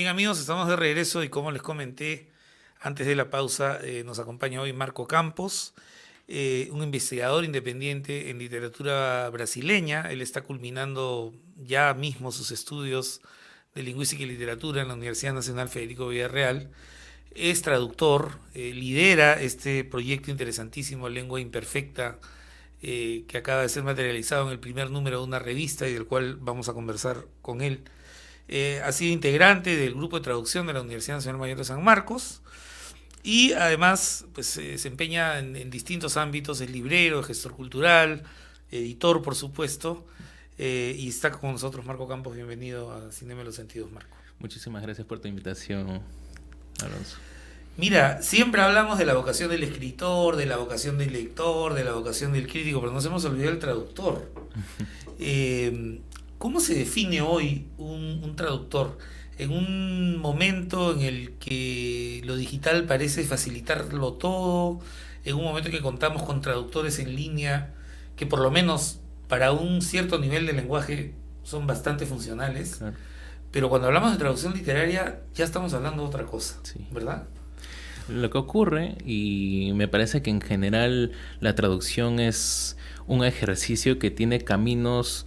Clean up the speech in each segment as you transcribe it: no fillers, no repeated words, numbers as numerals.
Bien amigos, estamos de regreso y como les comenté antes de la pausa, nos acompaña hoy Marco Campos, un investigador independiente en literatura brasileña. Él está culminando ya mismo sus estudios de lingüística y literatura en la Universidad Nacional Federico Villarreal. Es traductor, lidera este proyecto interesantísimo Lengua Imperfecta, que acaba de ser materializado en el primer número de una revista y del cual vamos a conversar con él. Ha sido integrante del grupo de traducción de la Universidad Nacional Mayor de San Marcos y además pues, se desempeña en distintos ámbitos, es librero, es gestor cultural, editor por supuesto, y está con nosotros Marco Campos. Bienvenido a Cinema en los Sentidos, Marco. Muchísimas gracias por tu invitación, Alonso. Mira, siempre hablamos de la vocación del escritor, de la vocación del lector, de la vocación del crítico, pero nos hemos olvidado del traductor. Eh, ¿Cómo se define hoy un traductor? En un momento en el que lo digital parece facilitarlo todo, en un momento en que contamos con traductores en línea que por lo menos para un cierto nivel de lenguaje son bastante funcionales, Claro, pero cuando hablamos de traducción literaria ya estamos hablando de otra cosa, sí. ¿verdad? Lo que ocurre, y me parece que en general la traducción es un ejercicio que tiene caminos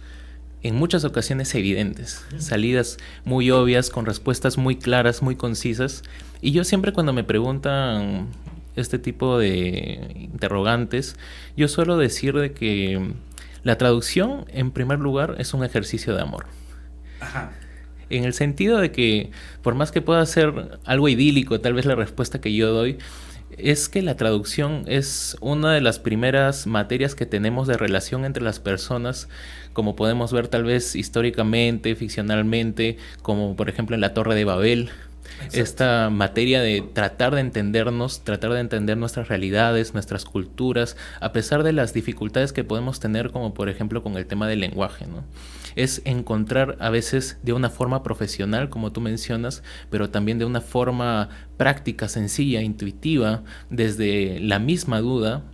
en muchas ocasiones evidentes, salidas muy obvias, con respuestas muy claras, muy concisas. Y yo siempre cuando me preguntan este tipo de interrogantes, yo suelo decir de que la traducción, en primer lugar, es un ejercicio de amor. Ajá, En el sentido de que, por más que pueda ser algo idílico, tal vez la respuesta que yo doy, es que la traducción es una de las primeras materias que tenemos de relación entre las personas, como podemos ver tal vez históricamente, ficcionalmente, como por ejemplo en la Torre de Babel. exacto. Esta materia de tratar de entendernos, tratar de entender nuestras realidades, nuestras culturas, a pesar de las dificultades que podemos tener, como por ejemplo con el tema del lenguaje, ¿no? Es encontrar a veces de una forma profesional, como tú mencionas, pero también de una forma práctica, sencilla, intuitiva, desde la misma duda,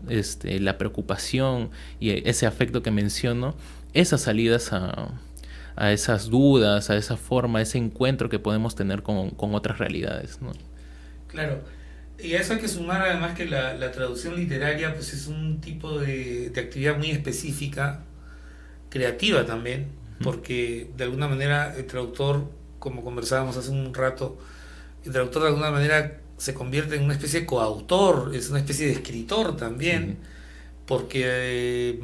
la preocupación y ese afecto que menciono, esas salidas a esas dudas, a esa forma, a ese encuentro que podemos tener con otras realidades, ¿no? Claro, y a eso hay que sumar además que la traducción literaria pues es un tipo de actividad muy específica, creativa también, Ujú. porque de alguna manera el traductor, como conversábamos hace un rato, el traductor de alguna manera se convierte en una especie de coautor, es una especie de escritor también, Sí, porque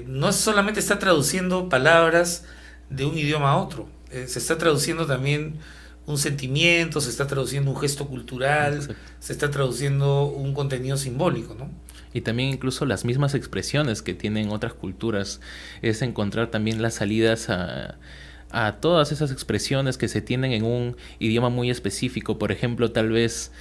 no solamente está traduciendo palabras de un idioma a otro, se está traduciendo también un sentimiento, se está traduciendo un gesto cultural, exacto. se está traduciendo un contenido simbólico, ¿no? Y también incluso las mismas expresiones que tienen otras culturas, es encontrar también las salidas a todas esas expresiones que se tienen en un idioma muy específico. Por ejemplo, tal vez,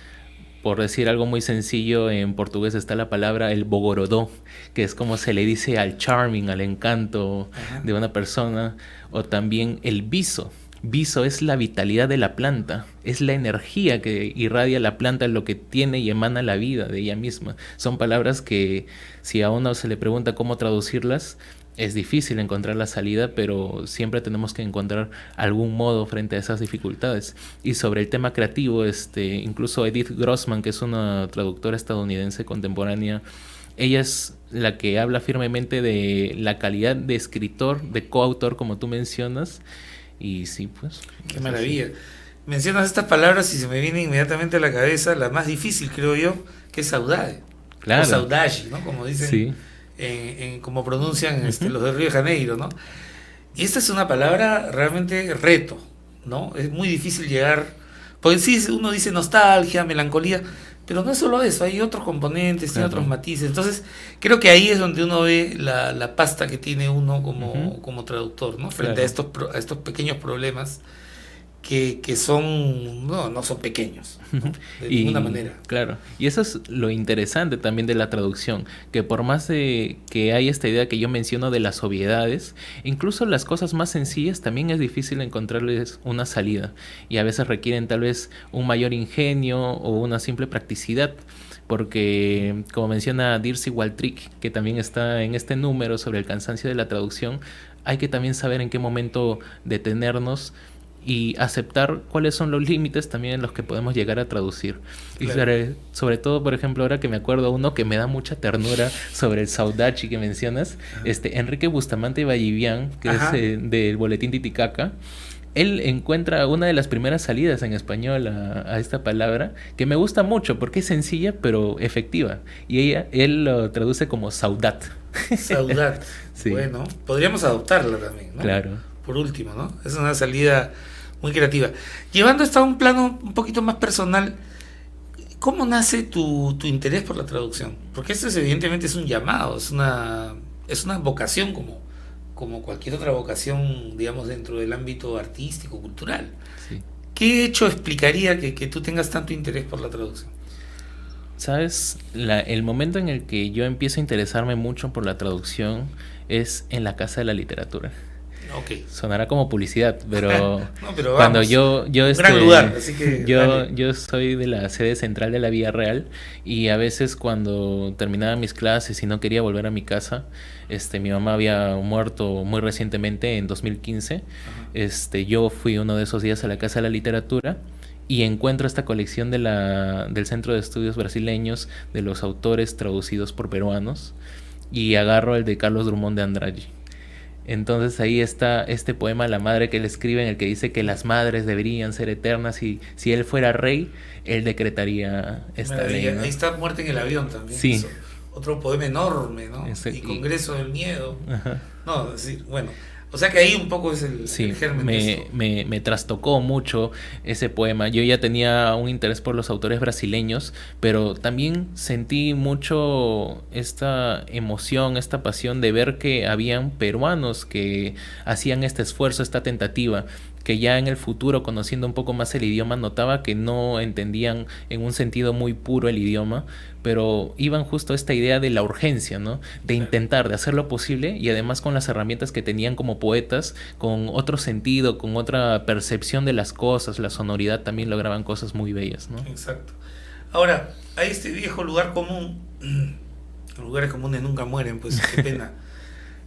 por decir algo muy sencillo, en portugués está la palabra el bogorodó, que es como se le dice al charming, al encanto Ajá. de una persona, o también el viso. Viso es la vitalidad de la planta, es la energía que irradia la planta, lo que tiene y emana la vida de ella misma. Son palabras que si a uno se le pregunta cómo traducirlas, es difícil encontrar la salida, pero siempre tenemos que encontrar algún modo frente a esas dificultades. Y sobre el tema creativo, incluso Edith Grossman, que es una traductora estadounidense contemporánea, ella es la que habla firmemente de la calidad de escritor, de coautor, como tú mencionas. Y sí, pues, Qué es así. maravilla. Mencionas estas palabras y se me viene inmediatamente a la cabeza la más difícil, creo yo, que es saudade, o Claro, saudade, ¿no? Como dicen, sí. como pronuncian Ujú. los de Río de Janeiro, ¿no? Y esta es una palabra realmente reto, ¿no? Es muy difícil llegar, porque sí, uno dice nostalgia, melancolía, pero no es solo eso, hay otros componentes, tiene otros Claro. matices. Entonces, creo que ahí es donde uno ve la pasta que tiene uno Ujú. como traductor, ¿no? Frente a Claro. a estos pequeños problemas que son, no son pequeños, ¿no? De ninguna Y manera. claro, y eso es lo interesante también de la traducción, que por más de que hay esta idea que yo menciono de las obviedades, incluso las cosas más sencillas también es difícil encontrarles una salida y a veces requieren tal vez un mayor ingenio o una simple practicidad. Porque, como menciona Dirce Waltrick, que también está en este número sobre el cansancio de la traducción, hay que también saber en qué momento detenernos y aceptar cuáles son los límites también en los que podemos llegar a traducir. Y Claro. sobre todo, por ejemplo, ahora que me acuerdo uno que me da mucha ternura sobre el Saudachi que mencionas, Enrique Bustamante Vallivian, que es Ajá. del Boletín Titicaca. Él encuentra una de las primeras salidas en español a esta palabra que me gusta mucho porque es sencilla pero efectiva. Y él lo traduce como saudat. Saudade. Sí, Bueno, podríamos adoptarla también, ¿no? claro. Por último, ¿no? Es una salida muy creativa. Llevando esto a un plano un poquito más personal, ¿cómo nace tu interés por la traducción? Porque esto evidentemente es un llamado, es una vocación como cualquier otra vocación, digamos, dentro del ámbito artístico, cultural. Sí. ¿Qué hecho explicaría que tú tengas tanto interés por la traducción? ¿Sabes? El momento en el que yo empiezo a interesarme mucho por la traducción es en la Casa de la Literatura. Ok. Sonará como publicidad, pero No, pero cuando vamos, yo un gran lugar, así que dale. yo soy de la sede central de la Vía Real y a veces cuando terminaba mis clases y no quería volver a mi casa, mi mamá había muerto muy recientemente en 2015. Ajá. Yo fui uno de esos días a la Casa de la Literatura y encuentro esta colección del Centro de Estudios Brasileños de los autores traducidos por peruanos y agarro el de Carlos Drummond de Andrade. Entonces ahí está este poema La madre que él escribe en el que dice que las madres deberían ser eternas y si él fuera rey, él decretaría esta ley, Maravilla. ¿no? Ahí está Muerte en el avión también. Sí. Eso. Otro poema enorme, ¿no? Y Y, Congreso del Miedo. ajá. No, es decir, bueno. O sea que ahí un poco es Sí, el germen de esto. me trastocó mucho ese poema. Yo ya tenía un interés por los autores brasileños, pero también sentí mucho esta emoción, esta pasión de ver que habían peruanos que hacían este esfuerzo, esta tentativa, que ya en el futuro, conociendo un poco más el idioma, notaba que no entendían en un sentido muy puro el idioma, pero iban justo a esta idea de la urgencia, ¿no? De intentar, de hacer lo posible y además con las herramientas que tenían como poetas, con otro sentido, con otra percepción de las cosas, la sonoridad también lograban cosas muy bellas, ¿no? Exacto. Ahora, hay este viejo lugar común. Los lugares comunes nunca mueren, pues qué pena.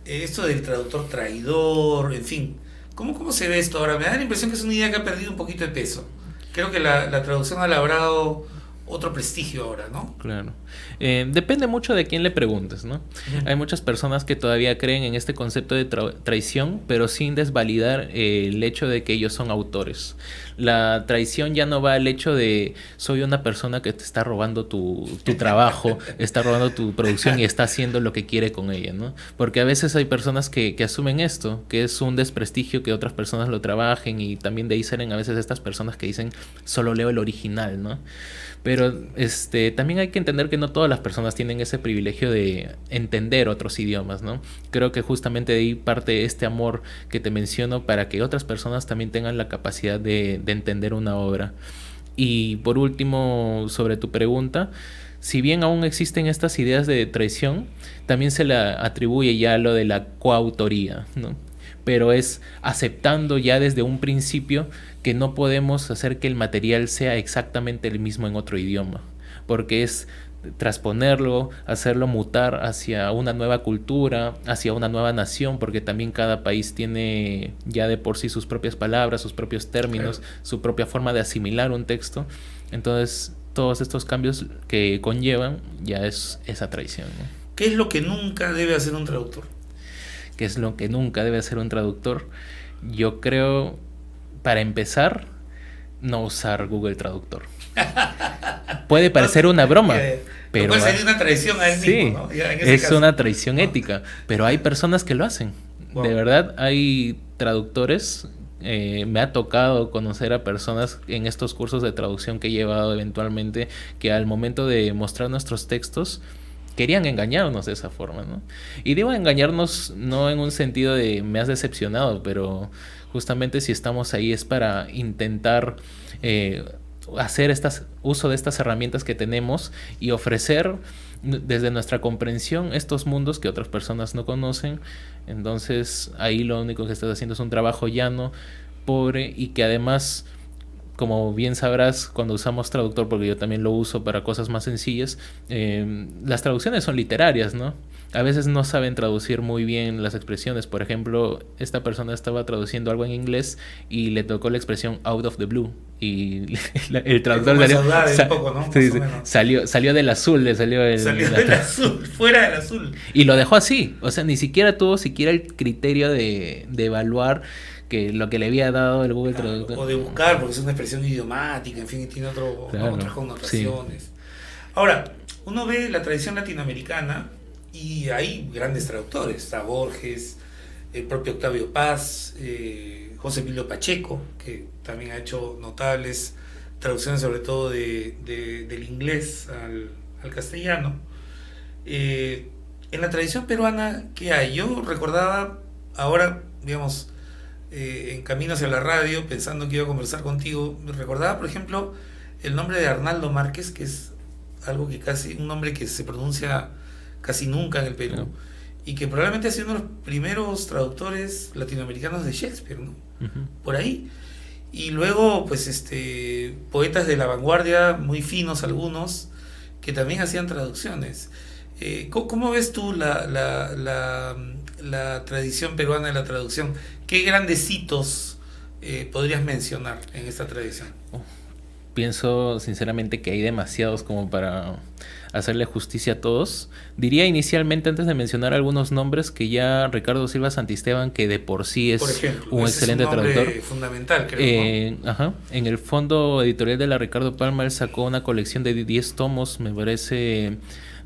Esto del traductor traidor, en fin. ¿Cómo se ve esto ahora? Me da la impresión que es una idea que ha perdido un poquito de peso. Creo que la traducción ha labrado otro prestigio ahora, ¿no? Claro. Depende mucho de quién le preguntes, ¿no? Hay muchas personas que todavía creen en este concepto de traición, pero sin desvalidar el hecho de que ellos son autores. La traición ya no va al hecho de soy una persona que te está robando tu trabajo, está robando tu producción y está haciendo lo que quiere con ella, ¿no? Porque a veces hay personas que asumen esto, que es un desprestigio que otras personas lo trabajen y también de ahí salen a veces estas personas que dicen solo leo el original, ¿no? Pero también hay que entender que no todas las personas tienen ese privilegio de entender otros idiomas, ¿no? Creo que justamente de ahí parte este amor que te menciono para que otras personas también tengan la capacidad de entender una obra. Y por último, sobre tu pregunta, si bien aún existen estas ideas de traición, también se le atribuye ya lo de la coautoría, ¿no? Pero es aceptando ya desde un principio que no podemos hacer que el material sea exactamente el mismo en otro idioma, porque es transponerlo, hacerlo mutar hacia una nueva cultura, hacia una nueva nación, porque también cada país tiene ya de por sí sus propias palabras, sus propios términos, Claro. su propia forma de asimilar un texto. Entonces, todos estos cambios que conllevan ya es esa traición, ¿no? ¿Qué es lo que nunca debe hacer un traductor? Que es lo que nunca debe hacer un traductor. Yo creo, para empezar, no usar Google Traductor. Puede parecer una broma, pero puede ser una traición a él sí, mismo, ¿no? Ya, en ese es caso. una traición ética, pero hay personas que lo hacen. Wow. De verdad, hay traductores. Me ha tocado conocer a personas en estos cursos de traducción que he llevado eventualmente que al momento de mostrar nuestros textos querían engañarnos de esa forma, ¿no? Y digo engañarnos no en un sentido de me has decepcionado, pero justamente si estamos ahí es para intentar hacer uso de estas herramientas que tenemos y ofrecer desde nuestra comprensión estos mundos que otras personas no conocen. Entonces ahí lo único que estás haciendo es un trabajo llano, pobre y que además como bien sabrás, cuando usamos traductor, porque yo también lo uso para cosas más sencillas, las traducciones son literarias, ¿no? A veces no saben traducir muy bien las expresiones. Por ejemplo, esta persona estaba traduciendo algo en inglés y le tocó la expresión out of the blue. Y el traductor salió del azul, le salió del azul, fuera del azul. Y lo dejó así. O sea, ni siquiera tuvo el criterio de evaluar que lo que le había dado el Google Traductor. O de buscar, porque es una expresión idiomática, en fin, tiene otras connotaciones. Sí. Ahora, uno ve la tradición latinoamericana y hay grandes traductores. Está Borges, el propio Octavio Paz, José Emilio Pacheco, que también ha hecho notables traducciones, sobre todo del inglés al castellano. En la tradición peruana, ¿qué hay? Yo recordaba, ahora, digamos, en camino hacia la radio, pensando que iba a conversar contigo, me recordaba, por ejemplo, el nombre de Arnaldo Márquez, que es algo que un nombre que se pronuncia casi nunca en el Perú, no. Y que probablemente ha sido uno de los primeros traductores latinoamericanos de Shakespeare, ¿no? Uh-huh. Por ahí. Y luego, pues, poetas de la vanguardia, muy finos algunos, que también hacían traducciones. ¿Cómo ves tú la tradición peruana de la traducción? ¿Qué grandes hitos podrías mencionar en esta tradición? Pienso sinceramente que hay demasiados como para hacerle justicia a todos. Diría inicialmente, antes de mencionar algunos nombres, que ya Ricardo Silva Santisteban, que de por sí es, por ejemplo, un excelente traductor. Fundamental, creo, ¿no? Ajá. En el fondo editorial de la Ricardo Palma, él sacó una colección de 10 tomos, me parece,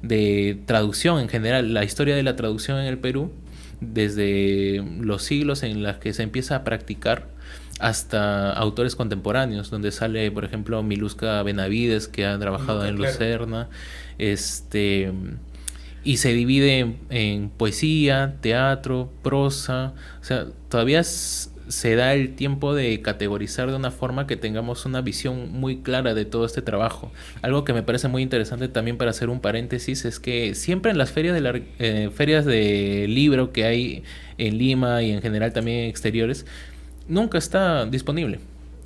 de traducción en general, la historia de la traducción en el Perú, desde los siglos en los que se empieza a practicar hasta autores contemporáneos, donde sale, por ejemplo, Miluska Benavides, que ha trabajado en Lucerna, y se divide en poesía, teatro, prosa. O sea, todavía se da el tiempo de categorizar de una forma que tengamos una visión muy clara de todo este trabajo. Algo que me parece muy interesante también, para hacer un paréntesis, es que siempre en las ferias ferias de libro que hay en Lima y en general también en exteriores, nunca está disponible.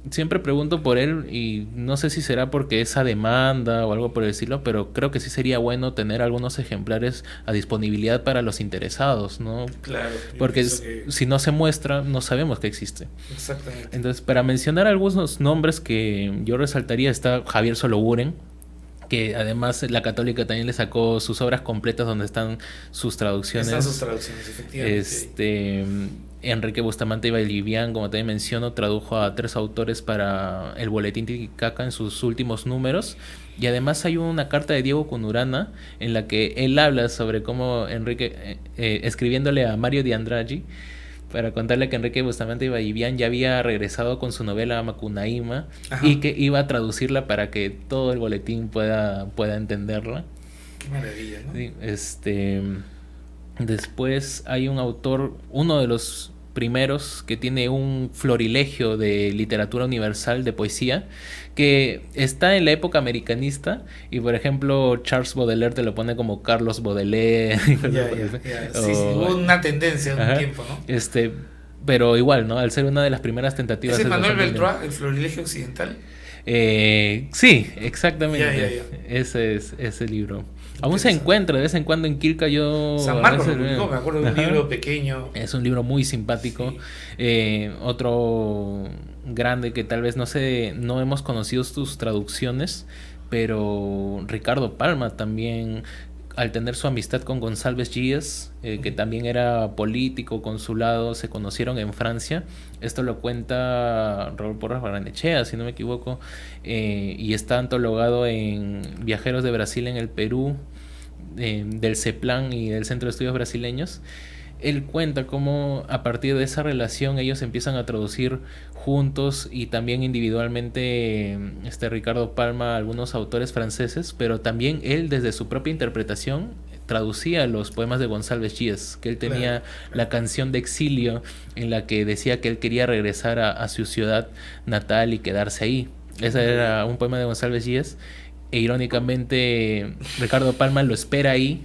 Siempre pregunto por él y no sé si será porque esa demanda o algo por el estilo, pero creo que sí sería bueno tener algunos ejemplares a disponibilidad para los interesados, ¿no? Claro. Porque si no se muestra, no sabemos que existe. Exactamente. Entonces, para mencionar algunos nombres que yo resaltaría, está Javier Soloburen, que además la Católica también le sacó sus obras completas donde están sus traducciones. Están sus traducciones, efectivamente. Enrique Bustamante y Vallivian, como también menciono, tradujo a 3 autores para el Boletín Titicaca en sus últimos números. Y además hay una carta de Diego Conurana en la que él habla sobre cómo Enrique, escribiéndole a Mario de Andraggi, para contarle que Enrique Bustamante y Vallivian ya había regresado con su novela Macunaíma. Ajá. Y que iba a traducirla para que todo el boletín pueda entenderla. Qué maravilla, ¿no? Sí, después hay un autor, uno de los primeros, que tiene un florilegio de literatura universal, de poesía, que está en la época americanista, y por ejemplo Charles Baudelaire te lo pone como Carlos Baudelaire. Sí, hubo una tendencia en un tiempo, ¿no? Pero igual, ¿no? Al ser una de las primeras tentativas. ¿Es el Manuel Beltroit, el florilegio occidental? Sí, exactamente. Ese es ese libro. Aún se encuentra de vez en cuando en Quilca. San Marcos lo publicó, me acuerdo de un libro pequeño. Es un libro muy simpático. Sí. Otro grande que tal vez no hemos conocido sus traducciones, pero Ricardo Palma también, al tener su amistad con González Gías, que también era político, consulado, se conocieron en Francia. Esto lo cuenta Raúl Porras Barrenechea, si no me equivoco, y está antologado en Viajeros de Brasil en el Perú, del CEPLAN y del Centro de Estudios Brasileños. Él cuenta cómo a partir de esa relación ellos empiezan a traducir juntos, y también individualmente Ricardo Palma algunos autores franceses, pero también él desde su propia interpretación traducía los poemas de González Gías, que él tenía la canción de exilio en la que decía que él quería regresar a su ciudad natal y quedarse ahí. Ese era un poema de González Gías, e irónicamente Ricardo Palma lo espera ahí,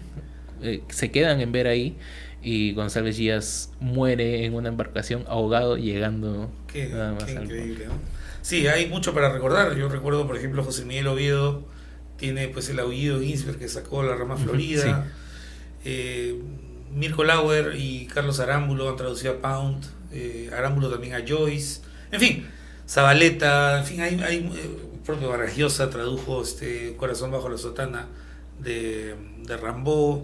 se quedan en ver ahí. y González Díaz muere en una embarcación ahogado llegando nada más Qué al increíble, ¿no? Sí, hay mucho para recordar. Yo recuerdo, por ejemplo, José Miguel Oviedo tiene pues el aullido de Ginsberg que sacó La Rama Sí, Florida. Eh, Mirko Lauer y Carlos Arámbulo han traducido a Pound, Arámbulo también a Joyce. En fin, Zabaleta, en fin, el propio Vargas Llosa tradujo Corazón bajo la sotana de Rimbaud.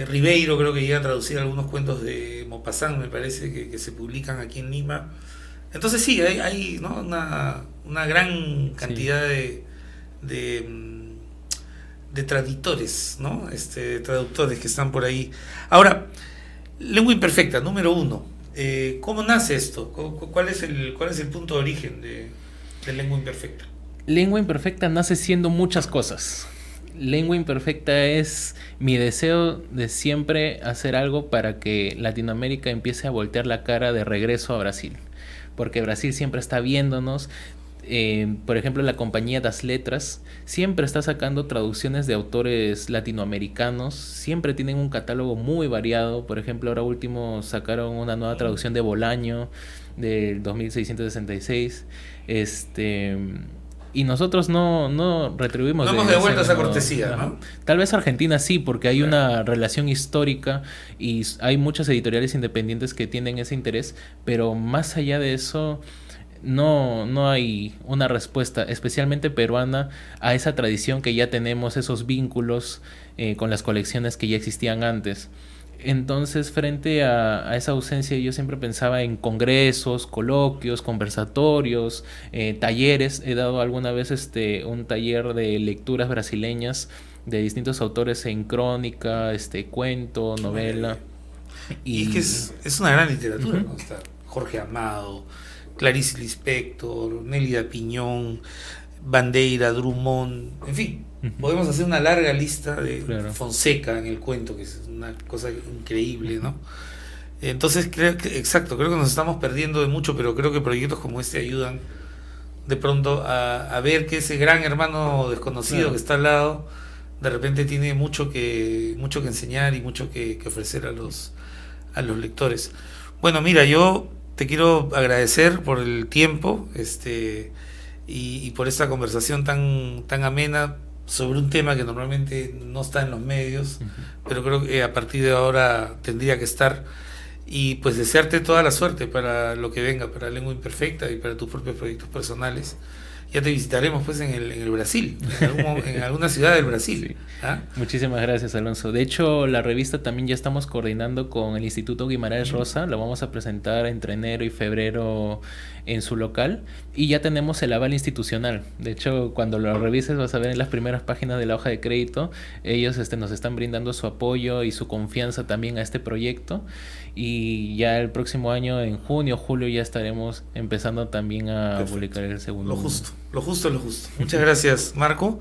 Ribeiro creo que llega a traducir algunos cuentos de Maupassant, me parece, que se publican aquí en Lima. Entonces sí, hay, ¿no? una gran sí. cantidad de, de traductores, ¿no? Traductores que están por ahí. Ahora, lengua imperfecta, número uno. ¿Cómo nace esto? ¿Cuál es el punto de origen de lengua imperfecta? Lengua imperfecta nace siendo muchas cosas. Lengua imperfecta es mi deseo de siempre hacer algo para que Latinoamérica empiece a voltear la cara de regreso a Brasil. Porque Brasil siempre está viéndonos. Por ejemplo, la compañía Das Letras siempre está sacando traducciones de autores latinoamericanos. Siempre tienen un catálogo muy variado. Por ejemplo, ahora último sacaron una nueva traducción de Bolaño del 2666. Este y nosotros no retribuimos No hemos de ese devuelto esa modo. cortesía, Ajá. ¿no? Tal vez Argentina sí, porque hay Claro. una relación histórica y hay muchas editoriales independientes que tienen ese interés, pero más allá de eso no hay una respuesta especialmente peruana a esa tradición que ya tenemos, esos vínculos con las colecciones que ya existían antes. Entonces, frente a esa ausencia, yo siempre pensaba en congresos, coloquios, conversatorios, talleres. He dado alguna vez un taller de lecturas brasileñas de distintos autores en crónica, cuento, Qué novela. maravilla. Y es que Y es una gran literatura, ujú, ¿no? Está Jorge Amado, Clarice Lispector, Nélida Piñón, Bandeira, Drummond, en fin, ujú, podemos hacer una larga lista de claro. Fonseca en el cuento, que es una cosa increíble, Ujú, ¿no? Entonces creo que, exacto, creo que nos estamos perdiendo de mucho, pero creo que proyectos como este ayudan de pronto a ver que ese gran hermano desconocido que claro. está al lado, de repente tiene mucho que enseñar y mucho que ofrecer a los lectores. Bueno, mira, yo te quiero agradecer por el tiempo, y por esta conversación tan amena sobre un tema que normalmente no está en los medios, Ujú. pero creo que a partir de ahora tendría que estar. Y pues desearte toda la suerte para lo que venga, para Lengua Imperfecta y para tus propios proyectos personales. Ya te visitaremos pues en el Brasil, en alguna ciudad del Brasil. Sí. ¿Ah? Muchísimas gracias, Alonso. De hecho, la revista también ya estamos coordinando con el Instituto Guimarães Ujú. Rosa. La vamos a presentar entre enero y febrero en su local. Y ya tenemos el aval institucional. De hecho, cuando lo revises vas a ver en las primeras páginas de la hoja de crédito. Ellos nos están brindando su apoyo y su confianza también a este proyecto. Y ya el próximo año, en junio o julio, ya estaremos empezando también a Perfecto. publicar el segundo. Lo justo es lo justo. Muchas gracias, Marco.